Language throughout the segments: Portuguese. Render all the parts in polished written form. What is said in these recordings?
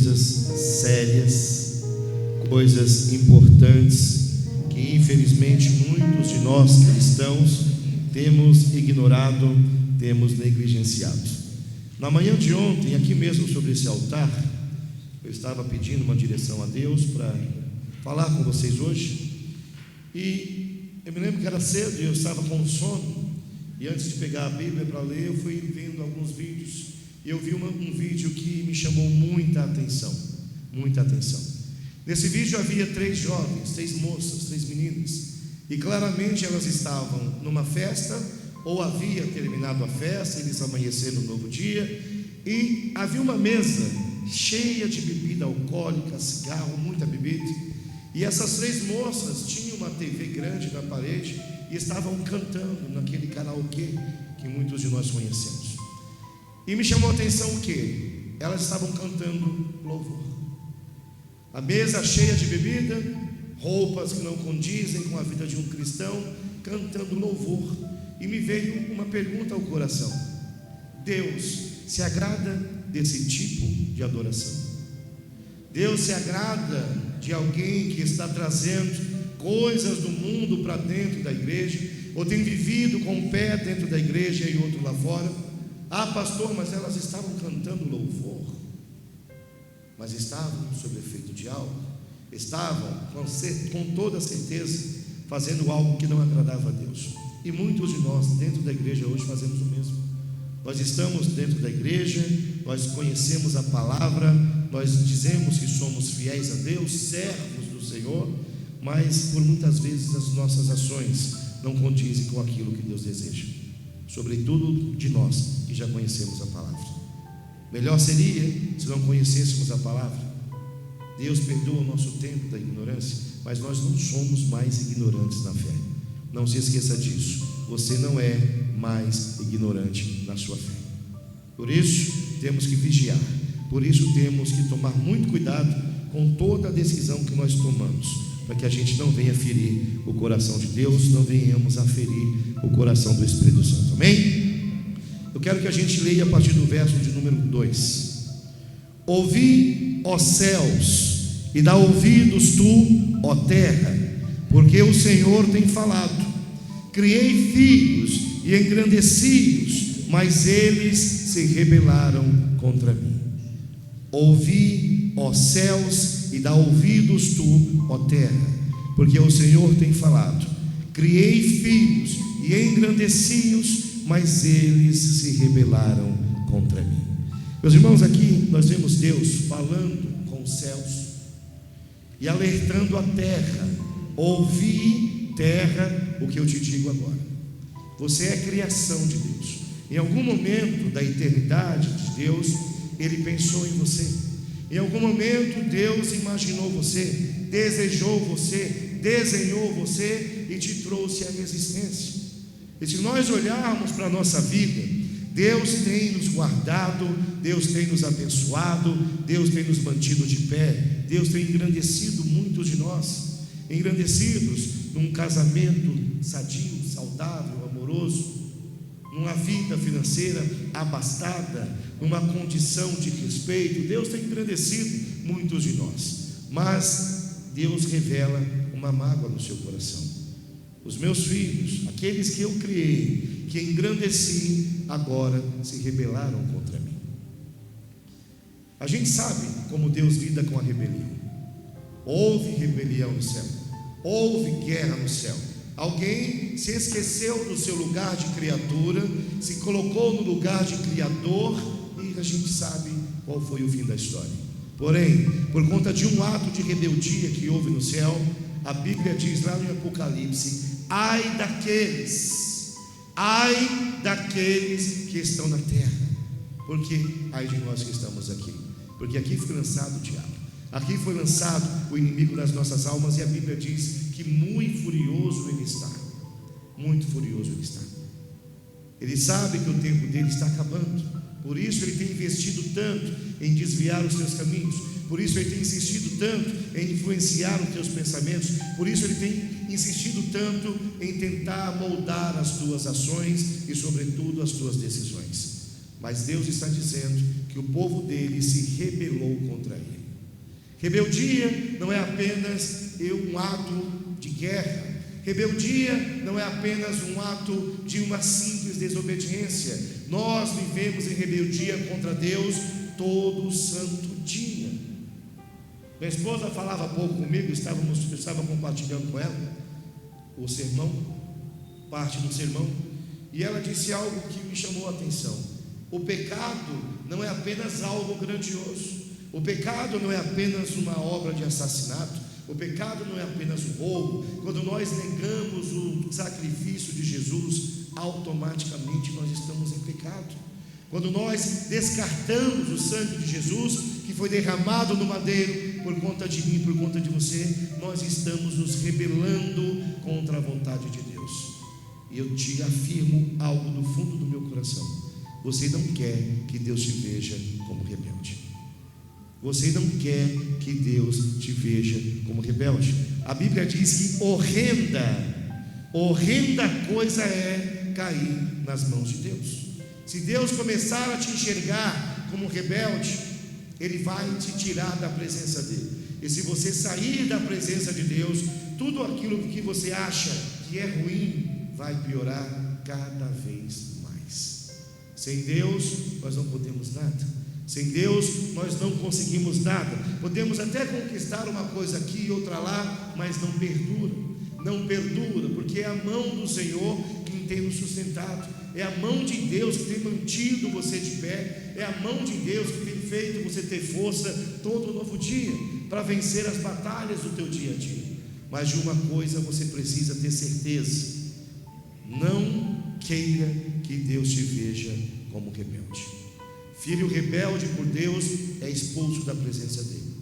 coisas sérias, coisas importantes que infelizmente muitos de nós cristãos temos ignorado, temos negligenciado. Na manhã de ontem, aqui mesmo sobre esse altar, eu estava pedindo uma direção a Deus para falar com vocês hoje, e eu me lembro que era cedo e eu estava com sono, e antes de pegar a Bíblia para ler, eu fui vendo alguns vídeos, e eu vi um vídeo que me chamou muita atenção, muita atenção. Nesse vídeo havia 3 jovens, 3 moças, 3 meninas, e claramente elas estavam numa festa, ou havia terminado a festa, eles amanheceram no novo dia, e havia uma mesa cheia de bebida alcoólica, cigarro, muita bebida, e essas 3 moças tinham uma TV grande na parede e estavam cantando naquele karaokê que muitos de nós conhecemos. E me chamou a atenção o que? Elas estavam cantando louvor. A mesa cheia de bebida, roupas que não condizem com a vida de um cristão, cantando louvor. E me veio uma pergunta ao coração: Deus se agrada desse tipo de adoração? Deus se agrada de alguém que está trazendo coisas do mundo para dentro da igreja, ou tem vivido com um pé dentro da igreja e outro lá fora? Ah, pastor, mas elas estavam cantando louvor, mas estavam sob efeito de álcool, estavam com toda certeza fazendo algo que não agradava a Deus. E muitos de nós dentro da igreja hoje fazemos o mesmo. Nós estamos dentro da igreja, nós conhecemos a palavra, nós dizemos que somos fiéis a Deus, servos do Senhor, mas por muitas vezes as nossas ações não condizem com aquilo que Deus deseja, sobretudo de nós que já conhecemos a palavra. Melhor seria se não conhecêssemos a palavra. Deus perdoa o nosso tempo da ignorância, mas nós não somos mais ignorantes na fé. Não se esqueça disso, você não é mais ignorante na sua fé. Por isso temos que vigiar, por isso temos que tomar muito cuidado com toda a decisão que nós tomamos, para que a gente não venha ferir o coração de Deus, não venhamos a ferir o coração do Espírito Santo, amém? Eu quero que a gente leia a partir do verso de número 2. Ouvi, ó céus, e dá ouvidos tu, ó terra, porque o Senhor tem falado. Criei filhos e engrandeci-os, mas eles se rebelaram contra mim. Ouvi, ó céus, e dá ouvidos tu, ó terra, porque o Senhor tem falado. Criei filhos e engrandeci-os, mas eles se rebelaram contra mim. Meus irmãos, aqui nós vemos Deus falando com os céus e alertando a terra. Ouvi, terra, o que eu te digo agora. Você é criação de Deus. Em algum momento da eternidade de Deus, Ele pensou em você. Em algum momento Deus imaginou você, desejou você, desenhou você e te trouxe à existência. E se nós olharmos para a nossa vida, Deus tem nos guardado, Deus tem nos abençoado, Deus tem nos mantido de pé, Deus tem engrandecido muitos de nós, engrandecidos num casamento sadio, saudável, amoroso, numa vida financeira abastada, numa condição de respeito. Deus tem engrandecido muitos de nós, mas Deus revela uma mágoa no seu coração. Os meus filhos, aqueles que eu criei, que engrandeci, agora se rebelaram contra mim. A gente sabe como Deus lida com a rebelião. Houve rebelião no céu, houve guerra no céu. Alguém se esqueceu do seu lugar de criatura, se colocou no lugar de criador, e a gente sabe qual foi o fim da história. Porém, por conta de um ato de rebeldia que houve no céu, a Bíblia diz lá no Apocalipse: ai daqueles que estão na terra. Porque ai de nós que estamos aqui, porque aqui foi lançado o diabo, aqui foi lançado o inimigo das nossas almas, e a Bíblia diz que muito furioso ele está, muito furioso ele está. Ele sabe que o tempo dele está acabando, por isso ele tem investido tanto em desviar os teus caminhos, por isso ele tem insistido tanto em influenciar os teus pensamentos, por isso ele tem insistido tanto em tentar moldar as tuas ações e sobretudo as tuas decisões. Mas Deus está dizendo que o povo dele se rebelou contra ele. Rebeldia não é apenas um ato de guerra. Rebeldia não é apenas um ato de uma simples desobediência. Nós vivemos em rebeldia contra Deus todo santo dia. Minha esposa falava há pouco comigo, eu estava compartilhando com ela o sermão, parte do sermão, e ela disse algo que me chamou a atenção. O pecado não é apenas algo grandioso. O pecado não é apenas uma obra de assassinato. O pecado não é apenas o roubo. Quando nós negamos o sacrifício de Jesus, automaticamente nós estamos em pecado. Quando nós descartamos o sangue de Jesus, que foi derramado no madeiro por conta de mim, por conta de você, nós estamos nos rebelando contra a vontade de Deus. E eu te afirmo algo do fundo do meu coração: você não quer que Deus te veja como rebelde. Você não quer que Deus te veja como rebelde. A Bíblia diz que horrenda coisa é cair nas mãos de Deus. Se Deus começar a te enxergar como rebelde, Ele vai te tirar da presença dEle. E se você sair da presença de Deus, tudo aquilo que você acha que é ruim vai piorar cada vez mais. Sem Deus nós não podemos nada. Sem Deus nós não conseguimos nada. Podemos até conquistar uma coisa aqui e outra lá, mas não perdura, porque é a mão do Senhor quem tem nos sustentado, é a mão de Deus que tem mantido você de pé, é a mão de Deus que tem feito você ter força todo novo dia, para vencer as batalhas do teu dia a dia. Mas de uma coisa você precisa ter certeza: não queira que Deus te veja como rebelde. Filho rebelde por Deus é expulso da presença dele.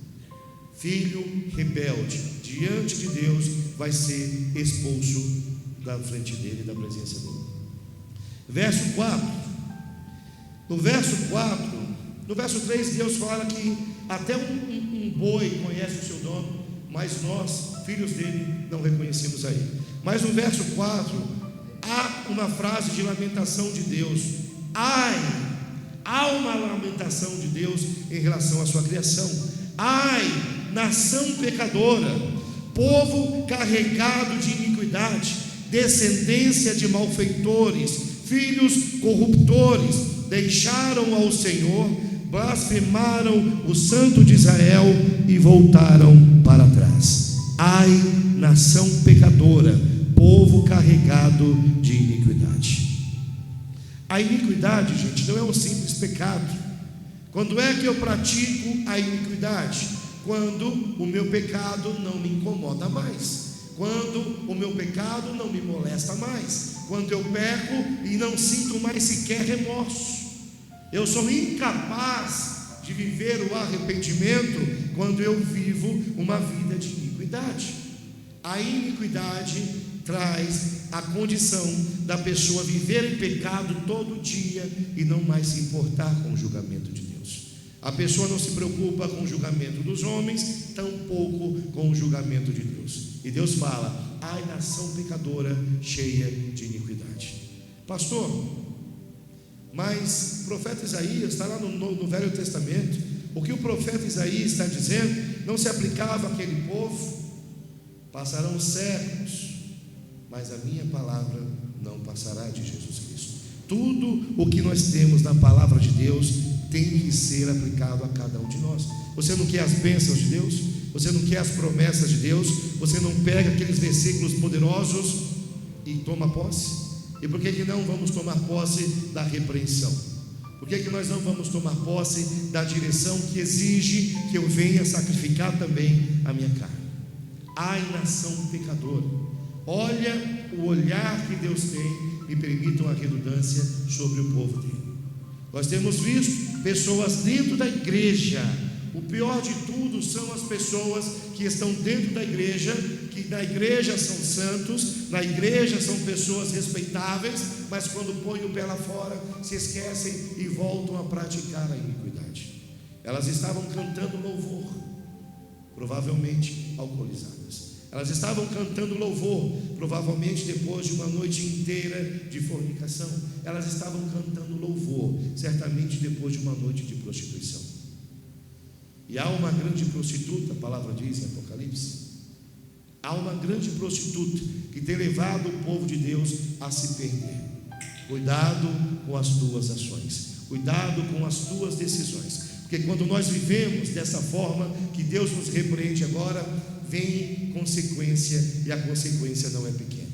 Filho rebelde diante de Deus vai ser expulso da frente dele, da presença dele. Verso 4. No verso 3, Deus fala que até um boi conhece o seu dono, mas nós, filhos dele, não reconhecemos a ele. Mas no verso 4 há uma frase de lamentação de Deus. Há uma lamentação de Deus em relação à sua criação. Ai, nação pecadora, povo carregado de iniquidade, descendência de malfeitores, filhos corruptores, deixaram ao Senhor, blasfemaram o Santo de Israel e voltaram para trás. Ai, nação pecadora, povo carregado de iniquidade. A iniquidade, gente, não é um simples pecado. Quando é que eu pratico a iniquidade? Quando o meu pecado não me incomoda mais, quando o meu pecado não me molesta mais, quando eu peco e não sinto mais sequer remorso. Eu sou incapaz de viver o arrependimento quando eu vivo uma vida de iniquidade. A iniquidade traz a condição da pessoa viver em pecado todo dia e não mais se importar com o julgamento de Deus. A pessoa não se preocupa com o julgamento dos homens, tampouco com o julgamento de Deus. E Deus fala: ai, nação pecadora cheia de iniquidade. Pastor, mas o profeta Isaías está lá no Velho Testamento. O que o profeta Isaías está dizendo não se aplicava àquele povo. Passarão séculos, mas a minha palavra não passará, de Jesus Cristo. Tudo o que nós temos na palavra de Deus tem que ser aplicado a cada um de nós. Você não quer as bênçãos de Deus? Você não quer as promessas de Deus? Você não pega aqueles versículos poderosos e toma posse? E por que não vamos tomar posse da repreensão? Por que nós não vamos tomar posse da direção que exige que eu venha sacrificar também a minha carne? Ai, nação pecadora, olha o olhar que Deus tem, e permitam a redundância, sobre o povo dele. Nós temos visto pessoas dentro da igreja. O pior de tudo são as pessoas que estão dentro da igreja, que na igreja são santos, na igreja são pessoas respeitáveis, mas quando põem o pé lá fora, se esquecem e voltam a praticar a iniquidade. Elas estavam cantando louvor, provavelmente alcoolizadas. Elas estavam cantando louvor, provavelmente depois de uma noite inteira de fornicação. Elas estavam cantando louvor, certamente depois de uma noite de prostituição. E há uma grande prostituta, a palavra diz em Apocalipse, há uma grande prostituta que tem levado o povo de Deus a se perder. Cuidado com as tuas ações, cuidado com as tuas decisões, porque quando nós vivemos dessa forma que Deus nos repreende agora, vem consequência, e a consequência não é pequena.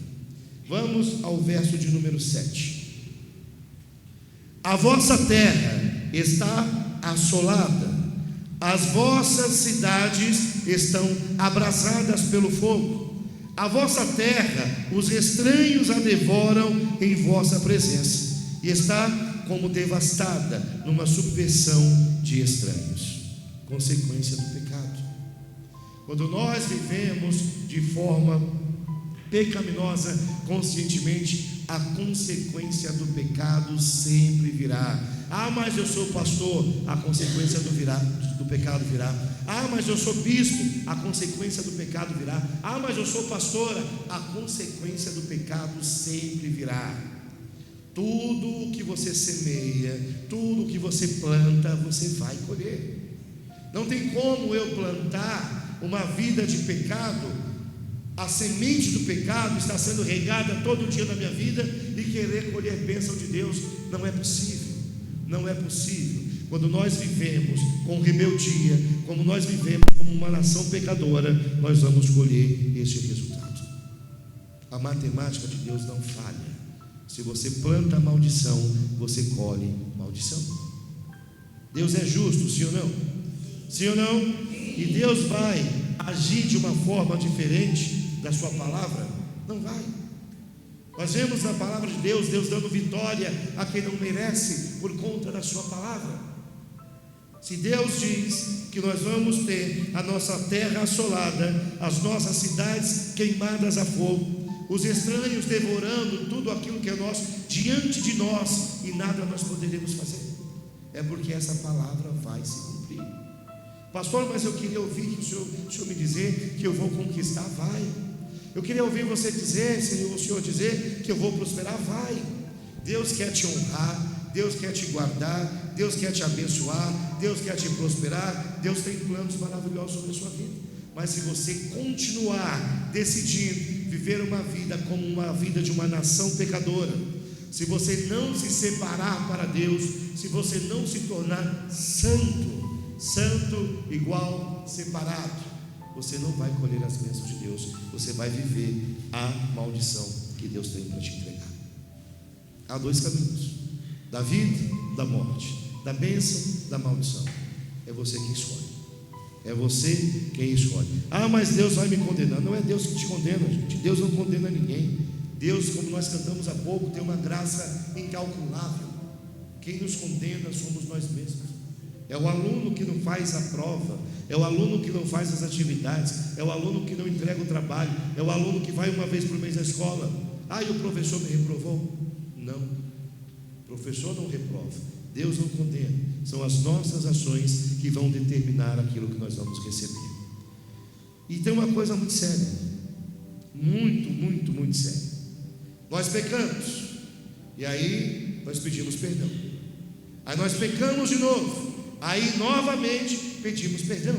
Vamos ao verso de número 7. A vossa terra está assolada, as vossas cidades estão abrasadas pelo fogo, a vossa terra, os estranhos a devoram em vossa presença, e está como devastada numa subversão de estranhos. Consequência do pecado. Quando nós vivemos de forma pecaminosa, conscientemente, a consequência do pecado sempre virá. Ah, mas eu sou pastor, a consequência do pecado virá. Ah, mas eu sou bispo, a consequência do pecado virá. Ah, mas eu sou pastora, a consequência do pecado sempre virá. Tudo o que você semeia, tudo o que você planta, você vai colher. Não tem como eu plantar uma vida de pecado, a semente do pecado está sendo regada todo dia na minha vida e querer colher bênção de Deus. Não é possível, não é possível. Quando nós vivemos com rebeldia, como nós vivemos como uma nação pecadora, nós vamos colher este resultado. A matemática de Deus não falha. Se você planta maldição, você colhe maldição. Deus é justo, sim ou não? Sim ou não? E Deus vai agir de uma forma diferente da sua palavra? Não vai. Nós vemos na palavra de Deus, Deus dando vitória a quem não merece por conta da sua palavra. Se Deus diz que nós vamos ter a nossa terra assolada, as nossas cidades queimadas a fogo, os estranhos devorando tudo aquilo que é nosso diante de nós, e nada nós poderemos fazer, é porque essa palavra vai se cumprir. Pastor, mas eu queria ouvir que o senhor me dizer que eu vou conquistar. Vai. Eu queria ouvir você dizer, o Senhor dizer que eu vou prosperar. Vai. Deus quer te honrar, Deus quer te guardar, Deus quer te abençoar, Deus quer te prosperar. Deus tem planos maravilhosos sobre a sua vida. Mas se você continuar decidindo viver uma vida como uma vida de uma nação pecadora, se você não se separar para Deus, se você não se tornar santo igual separado, você não vai colher as bênçãos de Deus, você vai viver a maldição que Deus tem para te entregar. Há dois caminhos: da vida, da morte, da bênção, da maldição. É você quem escolhe. É você quem escolhe. Ah, mas Deus vai me condenar. Não é Deus que te condena, gente. Deus não condena ninguém. Deus, como nós cantamos há pouco, tem uma graça incalculável. Quem nos condena somos nós mesmos. É o aluno que não faz a prova, é o aluno que não faz as atividades, é o aluno que não entrega o trabalho, é o aluno que vai uma vez por mês à escola. Ah, e o professor me reprovou? Não, o professor não reprova, Deus não condena. São as nossas ações que vão determinar aquilo que nós vamos receber. E tem uma coisa muito séria, muito séria. Nós pecamos, e aí nós pedimos perdão. Aí nós pecamos de novo, aí novamente pedimos perdão.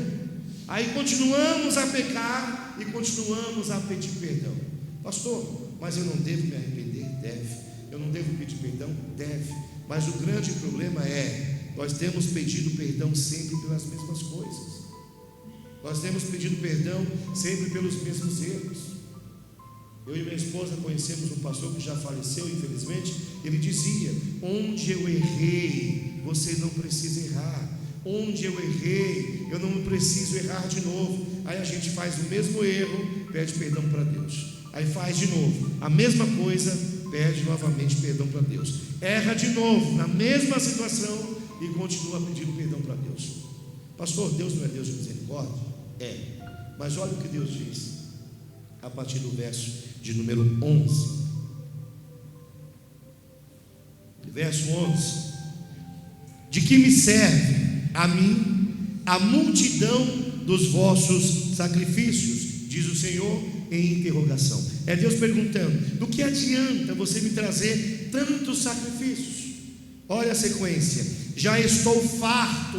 Aí continuamos a pecar e continuamos a pedir perdão. Pastor, mas eu não devo me arrepender? Deve. Eu não devo pedir perdão? Deve. Mas o grande problema é, nós temos pedido perdão sempre pelas mesmas coisas. Nós temos pedido perdão sempre pelos mesmos erros. Eu e minha esposa conhecemos um pastor que já faleceu, infelizmente. Ele dizia: onde eu errei, você não precisa errar. Onde eu errei, eu não preciso errar de novo. Aí a gente faz o mesmo erro, pede perdão para Deus. Aí faz de novo a mesma coisa, pede novamente perdão para Deus. Erra de novo na mesma situação e continua pedindo perdão para Deus. Pastor, Deus não é Deus de misericórdia? É. Mas olha o que Deus diz a partir do verso de número 11. Verso 11: de que me serve a mim a multidão dos vossos sacrifícios, diz diz o Senhor em interrogação. É Deus perguntando: do que adianta você me trazer tantos sacrifícios? Olha a sequência: já estou farto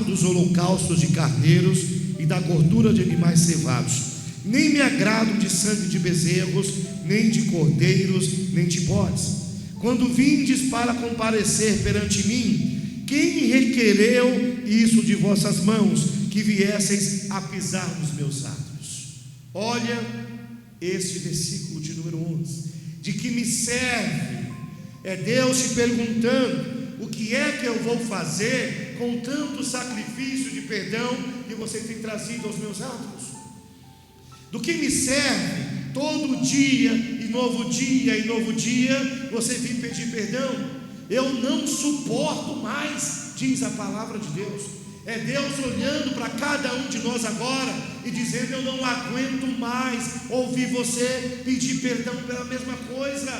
dos holocaustos de carneiros e da gordura de animais cevados. Nem me agrado de sangue de bezerros, nem de cordeiros, nem de bodes. Quando vindes para comparecer perante mim, quem requereu isso de vossas mãos, que viesseis a pisar nos meus atos? Olha este versículo de número 11: de que me serve? É Deus te perguntando: o que é que eu vou fazer com tanto sacrifício de perdão que você tem trazido aos meus atos? Do que me serve todo dia e novo dia você vir pedir perdão? Eu não suporto mais, diz a palavra de Deus. É Deus olhando para cada um de nós agora e dizendo: eu não aguento mais ouvir você pedir perdão pela mesma coisa.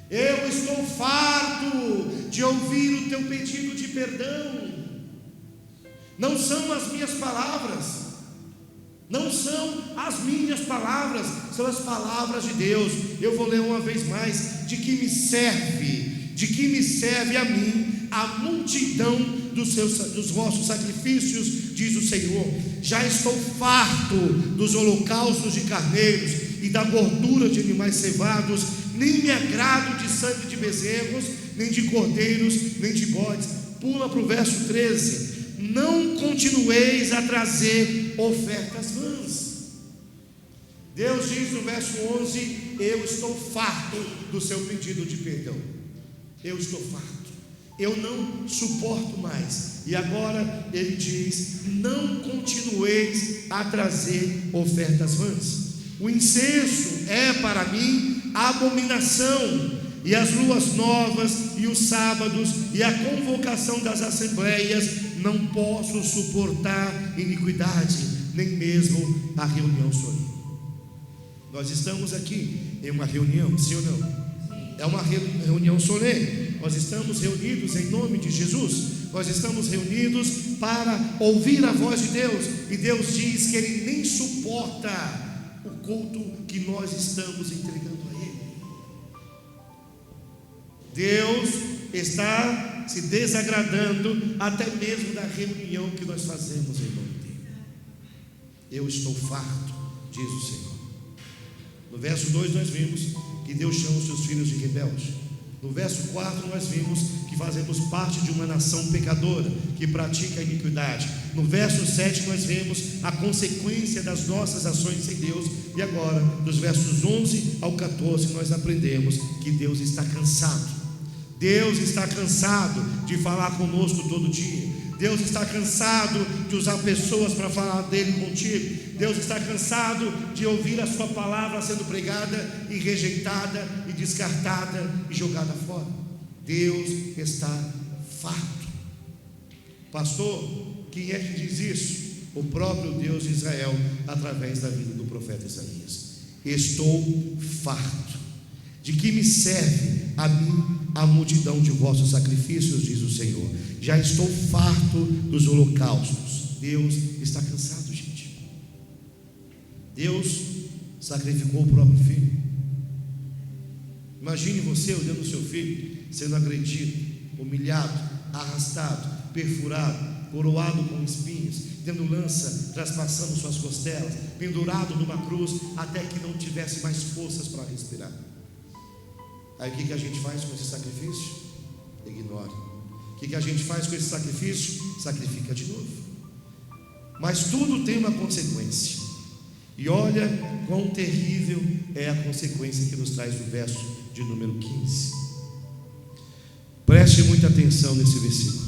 Eu estou farto de ouvir o teu pedido de perdão. Não são as minhas palavras, não são as minhas palavras, são as palavras de Deus. Eu vou ler uma vez mais: de que me serve a mim a multidão dos vossos sacrifícios, diz o Senhor. Já estou farto dos holocaustos de carneiros e da gordura de animais cevados. Nem me agrado de sangue de bezerros, nem de cordeiros, nem de bodes. Pula para o verso 13: não continueis a trazer ofertas vãs. Deus diz no verso 11: eu estou farto do seu pedido de perdão. Eu estou farto, eu não suporto mais. E agora ele diz: não continueis a trazer ofertas vãs. O incenso é para mim abominação, e as luas novas, e os sábados, e a convocação das assembleias. Não posso suportar iniquidade, nem mesmo a reunião solene. Nós estamos aqui em uma reunião, sim ou não? É uma reunião solene. Nós estamos reunidos em nome de Jesus. Nós estamos reunidos para ouvir a voz de Deus. E Deus diz que Ele nem suporta o culto que nós estamos entregando a Ele. Deus está se desagradando até mesmo da reunião que nós fazemos em nome dEle. Eu estou farto, diz o Senhor. No verso 2 nós vimos que Deus chama os seus filhos de rebeldes. No verso 4 nós vimos que fazemos parte de uma nação pecadora, que pratica a iniquidade. No verso 7 nós vemos a consequência das nossas ações sem Deus. E agora, dos versos 11 ao 14, nós aprendemos que Deus está cansado. Deus está cansado de falar conosco todo dia. Deus está cansado de usar pessoas para falar dele contigo. Deus está cansado de ouvir a sua palavra sendo pregada e rejeitada e descartada e jogada fora. Deus está farto. Pastor, quem é que diz isso? O próprio Deus de Israel, através da vida do profeta Isaías. Estou farto. De que me serve a mim a multidão de vossos sacrifícios, diz o Senhor. Já estou farto dos holocaustos. Deus está cansado, gente. Deus sacrificou o próprio filho. Imagine você olhando o seu filho sendo agredido, humilhado, arrastado, perfurado, coroado com espinhos, tendo lança traspassando suas costelas, pendurado numa cruz até que não tivesse mais forças para respirar. Aí o que a gente faz com esse sacrifício? Ignora. O que a gente faz com esse sacrifício? Sacrifica de novo. Mas tudo tem uma consequência. E olha quão terrível é a consequência que nos traz o verso de número 15. Preste muita atenção nesse versículo.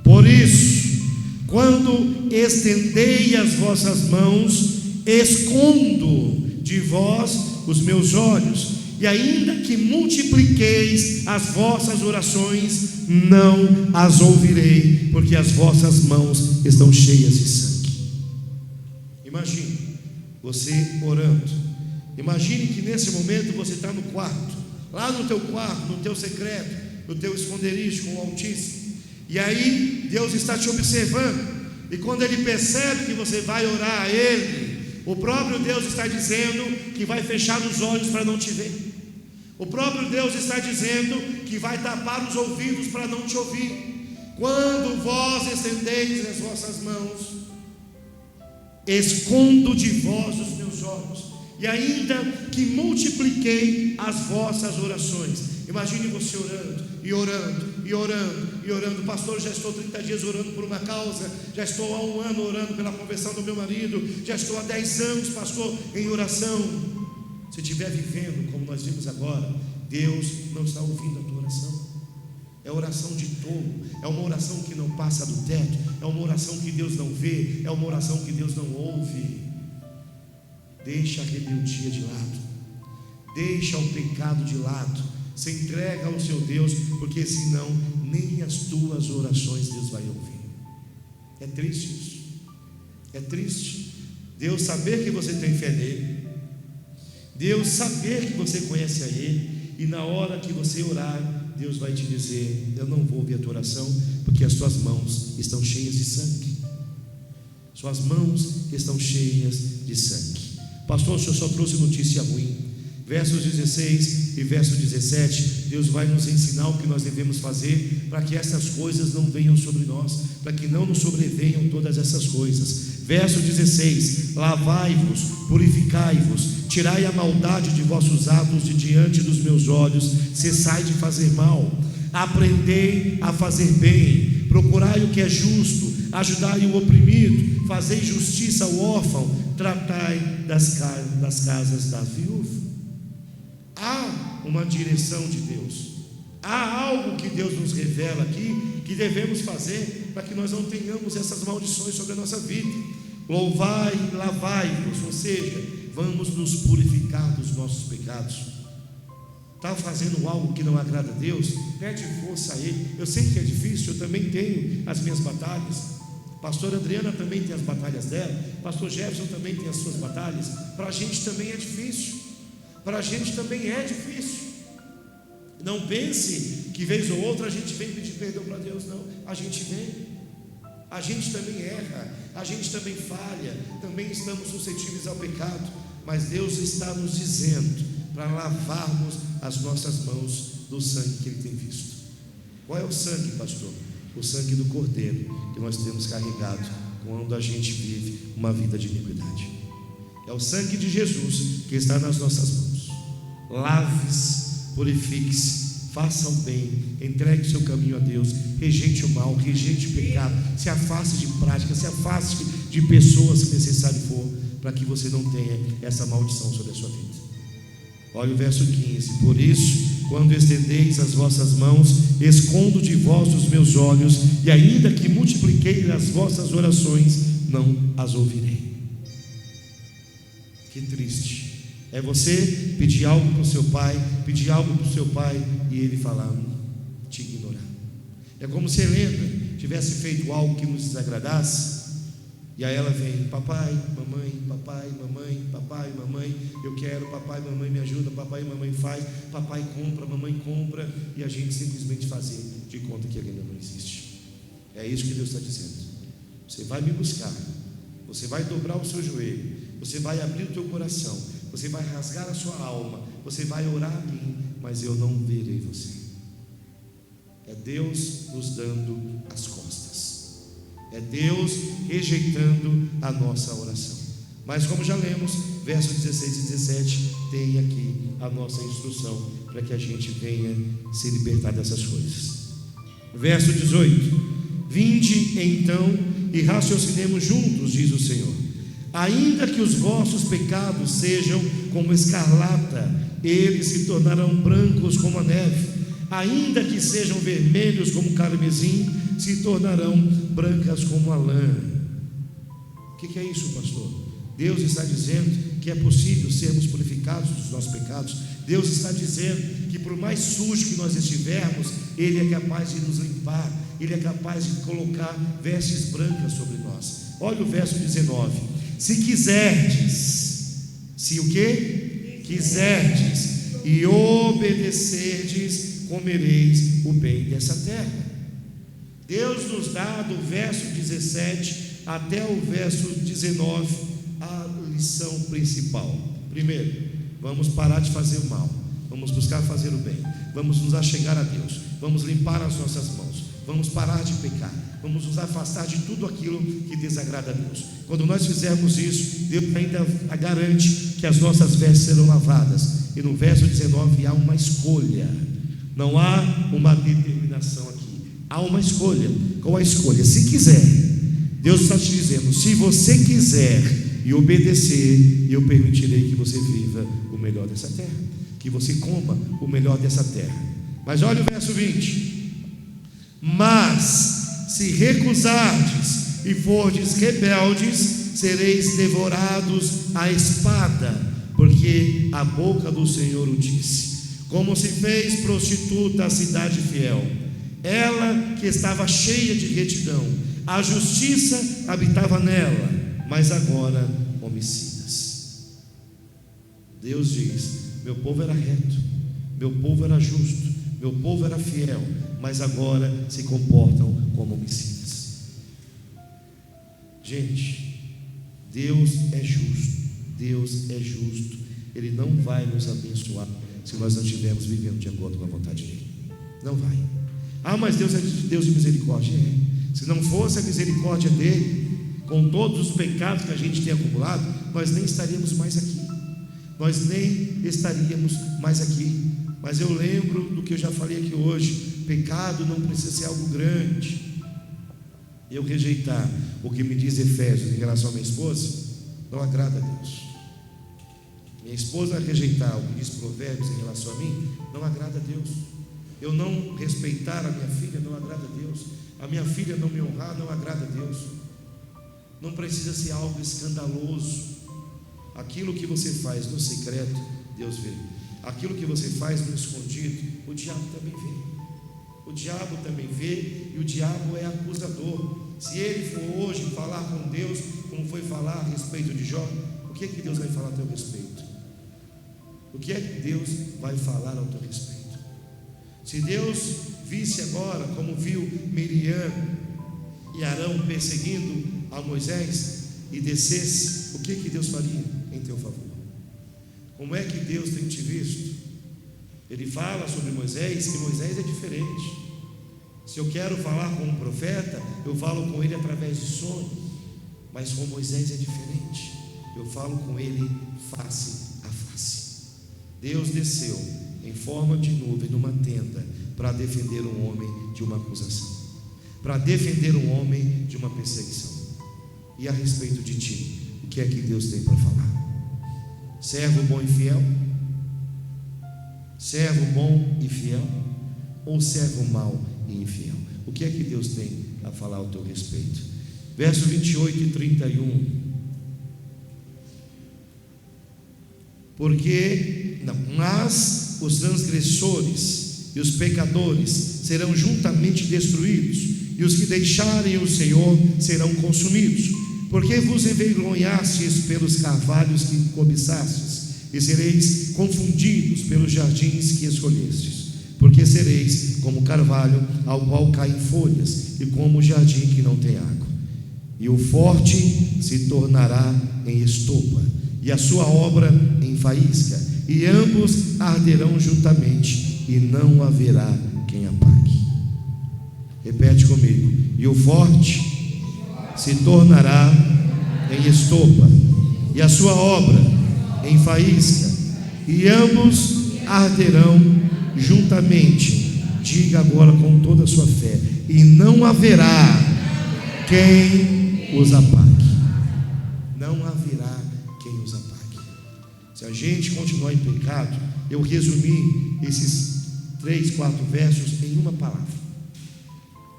Por isso, quando estendei as vossas mãos, escondo de vós os meus olhos, e ainda que multipliqueis as vossas orações, não as ouvirei, porque as vossas mãos estão cheias de sangue. Imagine você orando. Imagine que nesse momento você está no quarto, lá no teu quarto, no teu secreto, no teu esconderijo com o Altíssimo. E aí Deus está te observando. E quando Ele percebe que você vai orar a Ele, o próprio Deus está dizendo que vai fechar os olhos para não te ver. O próprio Deus está dizendo que vai tapar os ouvidos para não te ouvir. Quando vós estendeis as vossas mãos, escondo de vós os meus olhos, e ainda que multipliquei as vossas orações. Imagine você orando, e orando, e orando, e orando. Pastor, já estou 30 dias orando por uma causa, já estou há 1 ano orando pela conversão do meu marido, já estou há 10 anos, pastor, em oração. Se estiver vivendo como nós vimos agora, Deus não está ouvindo a tua oração. É oração de tolo, é uma oração que não passa do teto, é uma oração que Deus não vê, é uma oração que Deus não ouve. Deixa a rebeldia de lado, deixa o pecado de lado, se entrega ao seu Deus, porque senão nem as tuas orações Deus vai ouvir. É triste isso, é triste. Deus saber que você tem fé nele, Deus saber que você conhece a Ele, e na hora que você orar, Deus vai te dizer: eu não vou ouvir a tua oração, porque as tuas mãos estão cheias de sangue. Suas mãos estão cheias de sangue. Pastor, o senhor só trouxe notícia ruim. Versos 16 e verso 17, Deus vai nos ensinar o que nós devemos fazer para que essas coisas não venham sobre nós, para que não nos sobrevenham todas essas coisas. Verso 16: lavai-vos, purificai-vos, tirai a maldade de vossos atos de diante dos meus olhos, cessai de fazer mal, aprendei a fazer bem, procurai o que é justo, ajudai o oprimido, fazei justiça ao órfão, tratai das casas da viúva. Há uma direção de Deus, há algo que Deus nos revela aqui, que devemos fazer para que nós não tenhamos essas maldições sobre a nossa vida. Louvai, lavai-vos, ou seja, vamos nos purificar dos nossos pecados. Está fazendo algo que não agrada a Deus? Pede força a Ele. Eu sei que é difícil, eu também tenho as minhas batalhas. Pastor Adriana também tem as batalhas dela, Pastor Jefferson também tem as suas batalhas. Para a gente também é difícil, para a gente também é difícil. Não pense que vez ou outra a gente vem pedir perdão para Deus, não. A gente vem, a gente também erra, a gente também falha, também estamos suscetíveis ao pecado, mas Deus está nos dizendo para lavarmos as nossas mãos do sangue que Ele tem visto. Qual é o sangue, pastor? O sangue do Cordeiro que nós temos carregado quando a gente vive uma vida de iniquidade. É o sangue de Jesus que está nas nossas mãos. Lave-se, purifique-se, faça o bem, entregue o seu caminho a Deus, rejeite o mal, rejeite o pecado, se afaste de práticas, se afaste de pessoas, se necessário for, para que você não tenha essa maldição sobre a sua vida. Olha o verso 15: por isso, quando estendeis as vossas mãos, escondo de vós os meus olhos, e ainda que multipliquei as vossas orações, não as ouvirei. Que triste é você pedir algo para o seu pai, e ele falar, te ignorar. É como se Helena tivesse feito algo que nos desagradasse, e aí ela vem: papai, mamãe, papai, mamãe, papai, mamãe, eu quero, papai, mamãe me ajuda, papai, mamãe faz, papai compra, mamãe compra, e a gente simplesmente fazer de conta que Helena não existe. É isso que Deus está dizendo. Você vai me buscar, você vai dobrar o seu joelho, você vai abrir o teu coração, você vai rasgar a sua alma, você vai orar a mim, mas eu não verei você. É Deus nos dando as costas, é Deus rejeitando a nossa oração. Mas como já lemos, versos 16 e 17 tem aqui a nossa instrução para que a gente venha se libertar dessas coisas. Verso 18: vinde então e raciocinemos juntos, diz o Senhor. Ainda que os vossos pecados sejam como escarlata, eles se tornarão brancos como a neve. Ainda que sejam vermelhos como carmesim, se tornarão brancas como a lã. O que é isso, pastor? Deus está dizendo que é possível sermos purificados dos nossos pecados. Deus está dizendo que por mais sujo que nós estivermos, Ele é capaz de nos limpar, Ele é capaz de colocar vestes brancas sobre nós. Olha o verso 19: se quiserdes, se o que? Quiserdes e obedecerdes, comereis o bem dessa terra. Deus nos dá do verso 17 até o verso 19, a lição principal. Primeiro, vamos parar de fazer o mal, vamos buscar fazer o bem, vamos nos achegar a Deus, vamos limpar as nossas mãos, vamos parar de pecar, vamos nos afastar de tudo aquilo que desagrada a Deus. Quando nós fizermos isso, Deus ainda garante que as nossas vestes serão lavadas. E no verso 19 há uma escolha, não há uma determinação aqui, há uma escolha. Qual a escolha? Se quiser, Deus está te dizendo: se você quiser e obedecer, eu permitirei que você viva o melhor dessa terra, que você coma o melhor dessa terra. Mas olha o verso 20: mas se recusardes e fordes rebeldes, sereis devorados à espada, porque a boca do Senhor o disse. Como se fez prostituta a cidade fiel, ela que estava cheia de retidão, a justiça habitava nela, mas agora homicidas. Deus diz: meu povo era reto, meu povo era justo, meu povo era fiel, mas agora se comportam como homicidas. Gente, Deus é justo, Deus é justo. Ele não vai nos abençoar se nós não estivermos vivendo de acordo com a vontade dele. Não vai. Ah, mas Deus é Deus de misericórdia. Se não fosse a misericórdia dele, com todos os pecados que a gente tem acumulado, nós nem estaríamos mais aqui. Mas eu lembro do que eu já falei aqui hoje: pecado não precisa ser algo grande. Eu rejeitar o que me diz Efésios em relação à minha esposa não agrada a Deus. Minha esposa rejeitar o que diz Provérbios em relação a mim não agrada a Deus. Eu não respeitar a minha filha não agrada a Deus. A minha filha não me honrar não agrada a Deus. Não precisa ser algo escandaloso. Aquilo que você faz no secreto, Deus vê. Aquilo que você faz no escondido, o diabo também vê. O diabo também vê, e o diabo é acusador. Se ele for hoje falar com Deus, como foi falar a respeito de Jó, o que é que Deus vai falar a teu respeito? O que é que Deus vai falar ao teu respeito? Se Deus visse agora, como viu Miriam e Arão perseguindo a Moisés, e descesse, o que é que Deus faria em teu favor? Como é que Deus tem te visto? Ele fala sobre Moisés, que Moisés é diferente. Se eu quero falar com um profeta, eu falo com ele através de sonho. Mas com Moisés é diferente. Eu falo com ele face a face. Deus desceu em forma de nuvem numa tenda para defender um homem de uma acusação, para defender um homem de uma perseguição. E a respeito de ti, o que é que Deus tem para falar? Servo bom e fiel? Servo bom e fiel? Ou servo mau e infiel? O que é que Deus tem a falar ao teu respeito? Verso 28 e 31. Mas os transgressores e os pecadores serão juntamente destruídos, e os que deixarem o Senhor serão consumidos. Porque vos envergonhastes pelos carvalhos que cobiçastes, e sereis confundidos pelos jardins que escolhestes. Porque sereis como carvalho ao qual caem folhas, e como o jardim que não tem água. E o forte se tornará em estopa, e a sua obra em faísca, e ambos arderão juntamente, e não haverá quem apague. Repete comigo: e o forte se tornará em estopa, e a sua obra em faísca, e ambos arderão juntamente. Diga agora com toda a sua fé: e não haverá quem os apague. Não haverá quem os apague. Se a gente continuar em pecado, eu resumi esses 3, 4 versos em uma palavra: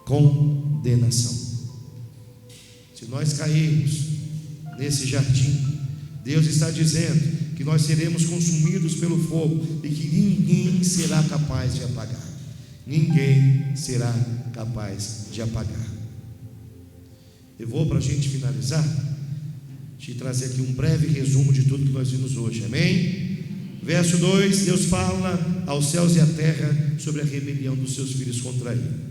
condenação. Se nós cairmos nesse jardim, Deus está dizendo que nós seremos consumidos pelo fogo, e que ninguém será capaz de apagar. Ninguém será capaz de apagar. Eu vou, para a gente finalizar, te trazer aqui um breve resumo de tudo que nós vimos hoje, amém? Verso 2, Deus fala aos céus e à terra sobre a rebelião dos seus filhos contra ele.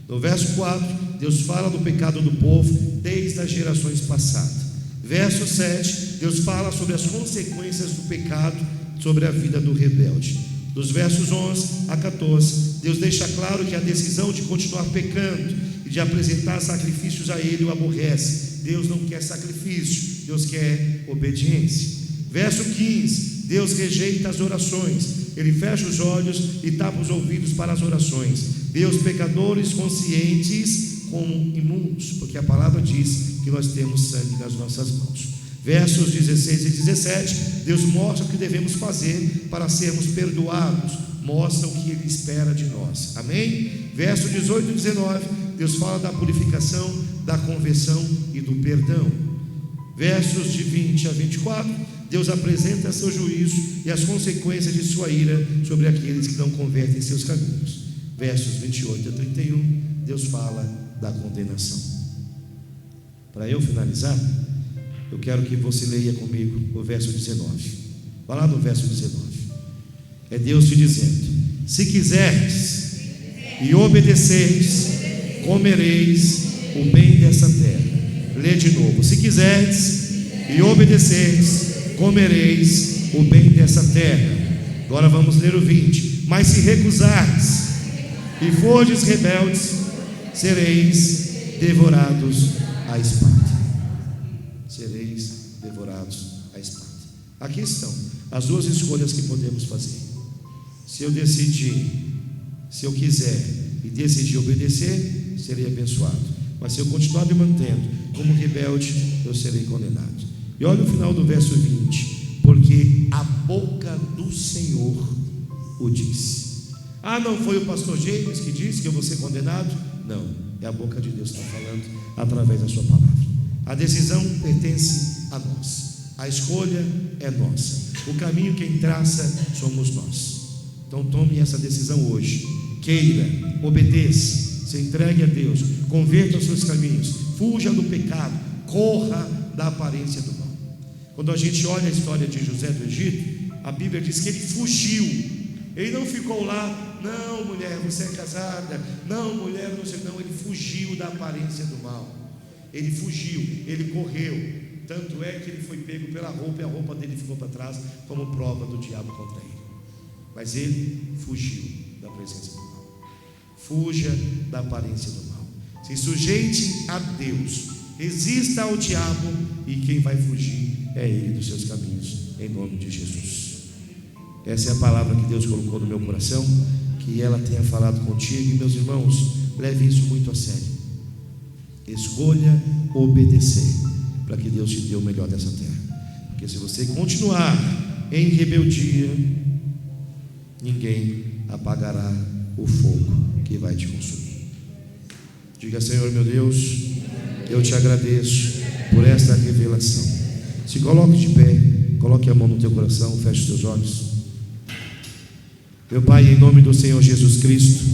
No verso 4, Deus fala do pecado do povo, desde as gerações passadas. Verso 7, Deus fala sobre as consequências do pecado sobre a vida do rebelde. Dos versos 11 a 14, Deus deixa claro que a decisão de continuar pecando e de apresentar sacrifícios a Ele o aborrece. Deus não quer sacrifício, Deus quer obediência. Verso 15, Deus rejeita as orações, Ele fecha os olhos e tapa os ouvidos para as orações. Deus, pecadores conscientes como imundos, porque a palavra diz que nós temos sangue nas nossas mãos. Versos 16 e 17, Deus mostra o que devemos fazer para sermos perdoados, mostra o que Ele espera de nós, amém? Versos 18 e 19, Deus fala da purificação, da conversão e do perdão. Versos de 20 a 24, Deus apresenta seu juízo e as consequências de sua ira sobre aqueles que não convertem seus caminhos. Versos 28 a 31, Deus fala da condenação. Para eu finalizar, eu quero que você leia comigo o verso 19. Vai lá no verso 19. É Deus te dizendo: se quiseres e obedeceres, comereis o bem dessa terra. Lê de novo: se quiseres e obedeceres, comereis o bem dessa terra. Agora vamos ler o 20. Mas se recusares e fordes rebeldes, sereis devorados à espada. Sereis devorados à espada. Aqui estão as duas escolhas que podemos fazer. Se eu decidir, se eu quiser e decidir obedecer, serei abençoado. Mas se eu continuar me mantendo como rebelde, eu serei condenado. E olha o final do verso 20: porque a boca do Senhor o disse. Ah, não foi o pastor James que disse que eu vou ser condenado? Não, é a boca de Deus que está falando através da sua palavra. A decisão pertence a nós, a escolha é nossa, o caminho quem traça somos nós. Então tome essa decisão hoje, queira, obedeça, se entregue a Deus, converta os seus caminhos, fuja do pecado, corra da aparência do mal. Quando a gente olha a história de José do Egito, a Bíblia diz que ele fugiu, ele não ficou lá: não mulher, você é casada, não mulher, não sei, não, ele fugiu da aparência do mal. Ele fugiu, ele correu. Tanto é que ele foi pego pela roupa e a roupa dele ficou para trás, como prova do diabo contra ele. Mas ele fugiu da presença do mal. Fuja da aparência do mal. Se sujeite a Deus, resista ao diabo, e quem vai fugir é ele dos seus caminhos, em nome de Jesus. Essa é a palavra que Deus colocou no meu coração, que ela tenha falado contigo. E meus irmãos, leve isso muito a sério. Escolha obedecer, para que Deus te dê o melhor dessa terra. Porque se você continuar em rebeldia, ninguém apagará o fogo que vai te consumir. Diga: Senhor meu Deus, eu te agradeço por esta revelação. Se coloque de pé, coloque a mão no teu coração, feche os teus olhos. Meu Pai, em nome do Senhor Jesus Cristo,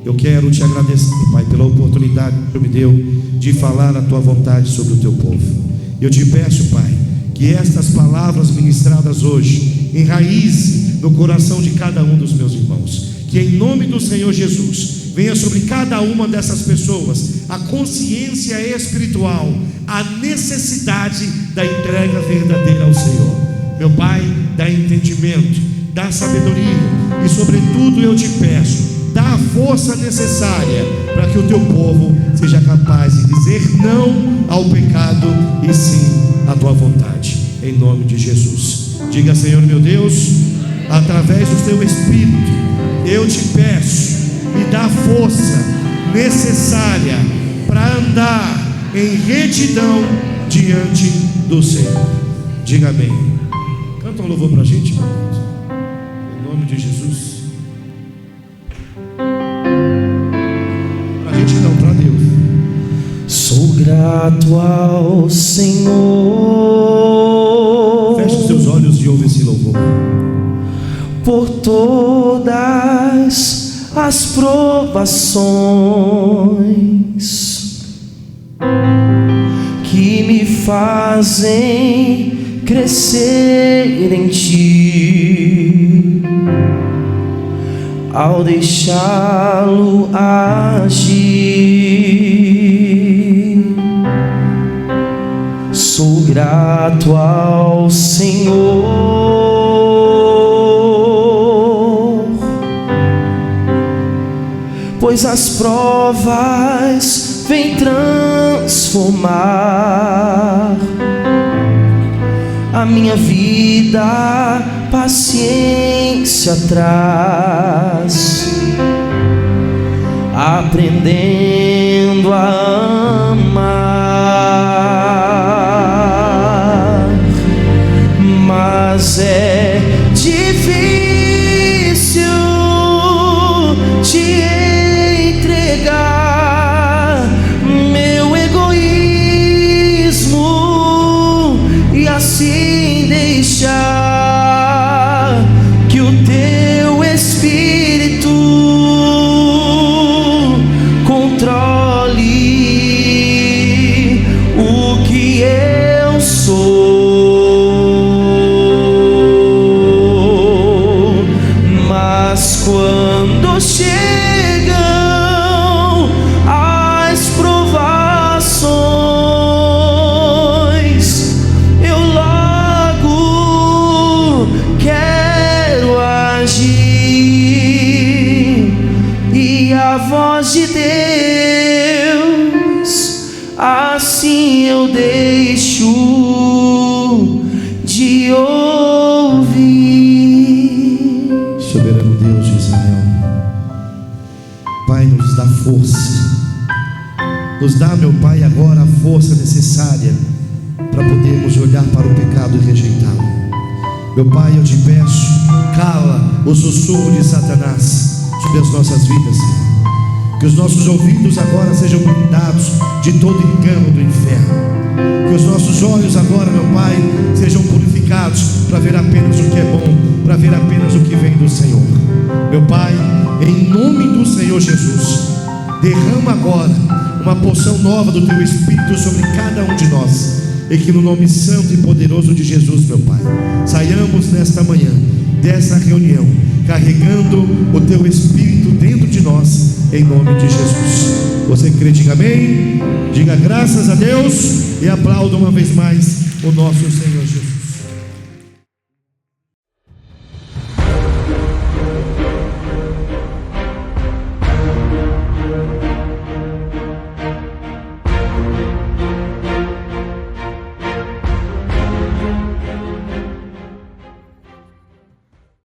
eu quero te agradecer, Pai, pela oportunidade que tu me deu de falar a tua vontade sobre o teu povo. Eu te peço, Pai, que estas palavras ministradas hoje enraize no coração de cada um dos meus irmãos. Que em nome do Senhor Jesus venha sobre cada uma dessas pessoas a consciência espiritual, a necessidade da entrega verdadeira ao Senhor. Meu Pai, dá entendimento, dá sabedoria, e sobretudo eu te peço, dá a força necessária para que o teu povo seja capaz de dizer não ao pecado e sim à tua vontade, em nome de Jesus. Diga: Senhor meu Deus, através do teu Espírito, eu te peço, me dá a força necessária para andar em retidão diante do Senhor. Diga amém. Canta um louvor para a gente, irmão. Em nome de Jesus. Para a gente não, para Deus. Sou grato ao Senhor. Feche os teus olhos e ouve esse louvor. Por todas as provações que me fazem crescer em ti, ao deixá-lo agir, grato ao Senhor, pois as provas vêm transformar a minha vida. Paciência traz, aprendendo a amar, mas é difícil te entregar meu egoísmo e assim deixar que o teu Espírito controle o que eu sou. Mas quando chegam as provações, eu logo quero agir, e a voz de Deus assim eu deixo de ouvir. Soberano Deus de Israel, Pai, nos dá força, nos dá, meu Pai, agora a força necessária para podermos olhar para o pecado e rejeitá-lo. Meu Pai, eu te peço, cala o sussurro de Satanás sobre as nossas vidas, Senhor. Que os nossos ouvidos agora sejam blindados de todo engano do inferno. Que os nossos olhos agora, meu Pai, sejam purificados para ver apenas o que é bom, para ver apenas o que vem do Senhor. Meu Pai, em nome do Senhor Jesus, derrama agora uma porção nova do Teu Espírito sobre cada um de nós, e que no nome santo e poderoso de Jesus, meu Pai, saiamos nesta manhã dessa reunião carregando o Teu Espírito dentro de nós, em nome de Jesus. Você crê, diga amém, diga graças a Deus e aplauda uma vez mais o nosso Senhor Jesus.